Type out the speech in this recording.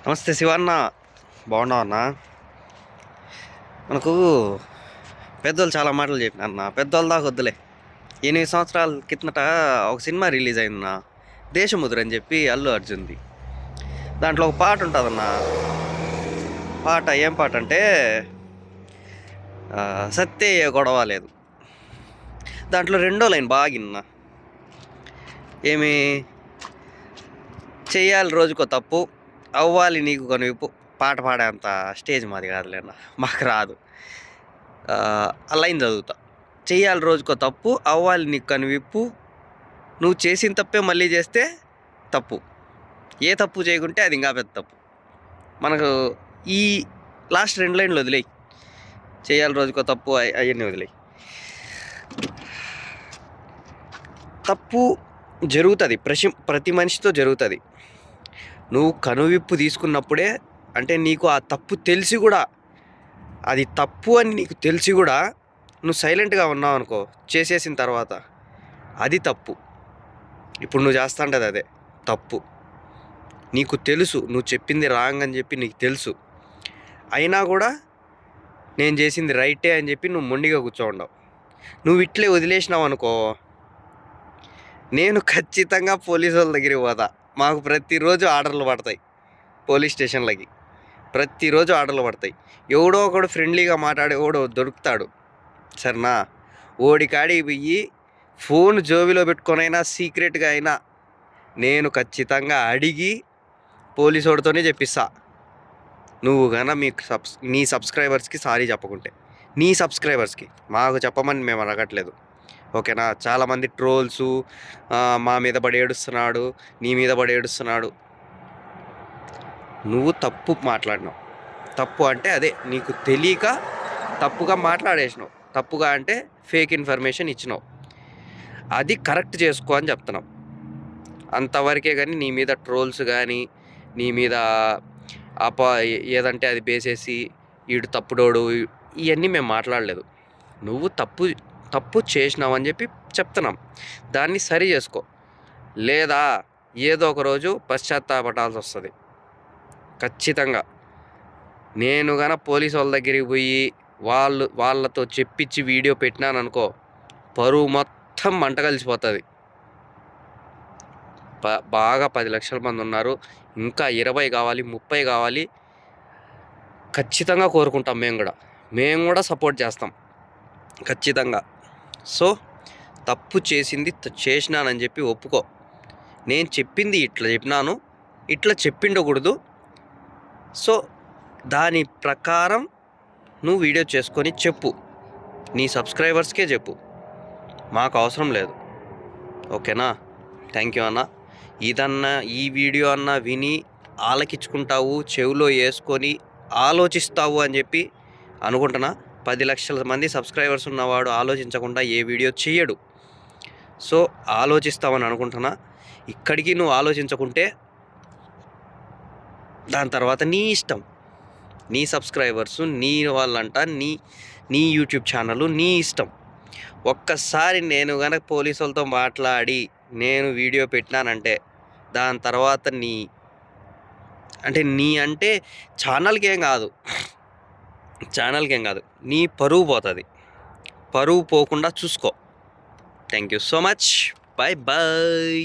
నమస్తే శివన్న, బాగున్నావు అన్న? మనకు పెద్దోళ్ళు చాలా మాటలు చెప్పిన అన్న, పెద్దోళ్ళ దాకా వద్దులే. 8 సంవత్సరాల కిందట ఒక సినిమా రిలీజ్ అయిందన్న, దేశముద్ర అని చెప్పి, అల్లు అర్జున్ది. దాంట్లో ఒక పాట ఉంటుందన్న. పాట ఏం పాట అంటే సత్తే గొడవ లేదు. దాంట్లో రెండో లైన్ బాగిన్న, ఏమి చెయ్యాలి రోజుకో తప్పు, అవ్వాలి నీకు కనువిప్పు. పాట పాడేంత స్టేజ్ మాది కాదులేన్న, మాకు రాదు. ఆ లైన్ చదువుతా: చెయ్యాలి రోజుకో తప్పు, అవ్వాలి నీకు కనువిప్పు, నువ్వు చేసిన తప్పే మళ్ళీ చేస్తే తప్పు, ఏ తప్పు చేయకుంటే అది ఇంకా పెద్ద తప్పు. మనకు ఈ లాస్ట్ 2 లైన్లు వదిలేయి, చేయాలి రోజుకో తప్పు అవన్నీ వదిలేయి. తప్పు జరుగుతుంది, ప్రతి మనిషితో జరుగుతుంది. నువ్వు కనువిప్పు తీసుకున్నప్పుడే, అంటే నీకు ఆ తప్పు తెలిసి కూడా, అది తప్పు అని నీకు తెలిసి కూడా నువ్వు సైలెంట్గా ఉన్నావు అనుకో, చేసేసిన తర్వాత అది తప్పు. ఇప్పుడు నువ్వు చేస్తాంటది అదే తప్పు. నీకు తెలుసు నువ్వు చెప్పింది రాంగ్ అని చెప్పి నీకు తెలుసు, అయినా కూడా నేను చేసింది రైటే అని చెప్పి నువ్వు మొండిగా కూర్చోండవు. నువ్వు ఇట్లే వదిలేసినావు అనుకో, నేను ఖచ్చితంగా పోలీసు వాళ్ళ దగ్గరికి పోతా. మాకు ప్రతిరోజు ఆర్డర్లు పడతాయి, పోలీస్ స్టేషన్లకి ప్రతిరోజు ఆర్డర్లు పడతాయి. ఎవడో ఒకడు ఫ్రెండ్లీగా మాట్లాడే ఎవడో దొరుకుతాడు, సరేనా? ఓడికాడికి పోయి ఫోన్ జోబిలో పెట్టుకొనైనా సీక్రెట్గా అయినా నేను ఖచ్చితంగా అడిగి పోలీసు వాడితోనే చెప్పిస్తా. నువ్వు కన్నా నీ సబ్స్క్రైబర్స్కి సారీ చెప్పకుంటే, నీ సబ్స్క్రైబర్స్కి, మాకు చెప్పమని మేము అడగట్లేదు, ఓకేనా? చాలామంది ట్రోల్సు మా మీద పడి ఏడుస్తున్నాడు, నీ మీద పడి ఏడుస్తున్నాడు. నువ్వు తప్పు మాట్లాడినావు. తప్పు అంటే అదే, నీకు తెలియక తప్పుగా మాట్లాడేసినావు. తప్పుగా అంటే ఫేక్ ఇన్ఫర్మేషన్ ఇచ్చినావు, అది కరెక్ట్ చేసుకో అని చెప్తున్నావు. అంతవరకే. కానీ నీ మీద ట్రోల్స్ కానీ, నీ మీద ఏదంటే అది బేసేసి వీడు తప్పుడోడు, ఇవన్నీ మేము మాట్లాడలేదు. నువ్వు తప్పు చేసినావు అని చెప్పి చెప్తున్నాం, దాన్ని సరి చేసుకో. లేదా ఏదో ఒక రోజు పశ్చాత్తాపడాల్సి వస్తుంది ఖచ్చితంగా. నేను కానీ పోలీసు వాళ్ళ దగ్గరికి పోయి వాళ్ళతో చెప్పించి వీడియో పెట్టినాను అనుకో, పరువు మొత్తం మంట కలిసిపోతుంది. బాగా 10 లక్షల మంది ఉన్నారు, ఇంకా 20 కావాలి, 30 కావాలి, ఖచ్చితంగా కోరుకుంటాం. మేము కూడా సపోర్ట్ చేస్తాం ఖచ్చితంగా. సో తప్పు చేసినానని చెప్పి ఒప్పుకో. నేను చెప్పింది ఇట్లా చెప్పినాను, ఇట్లా చెప్పిండకూడదు. సో దాని ప్రకారం నువ్వు వీడియో చేసుకొని చెప్పు, నీ సబ్స్క్రైబర్స్కే చెప్పు, మాకు అవసరం లేదు, ఓకేనా? థ్యాంక్ యూ అన్న. ఈ వీడియో అన్న విని ఆలకించుకుంటావు, చెవిలో వేసుకొని ఆలోచిస్తావు అని చెప్పి అనుకుంటున్నా. 10 లక్షల మంది సబ్స్క్రైబర్స్ ఉన్నవాడు ఆలోచించకుండా ఏ వీడియో చేయడు. సో ఆలోచిస్తావని అనుకుంటున్నా. ఇక్కడికి నువ్వు ఆలోచించకుంటే దాని తర్వాత నీ ఇష్టం, నీ సబ్స్క్రైబర్స్ నీ వాళ్ళంట, నీ యూట్యూబ్ ఛానల్ నీ ఇష్టం. ఒక్కసారి నేను కనుక పోలీసు వాళ్ళతో మాట్లాడి నేను వీడియో పెట్టినానంటే, దాని తర్వాత నీ అంటే ఛానల్కేం కాదు, నీ పరువు పోతుంది. పరువు పోకుండా చూసుకో. Thank you so much. Bye bye.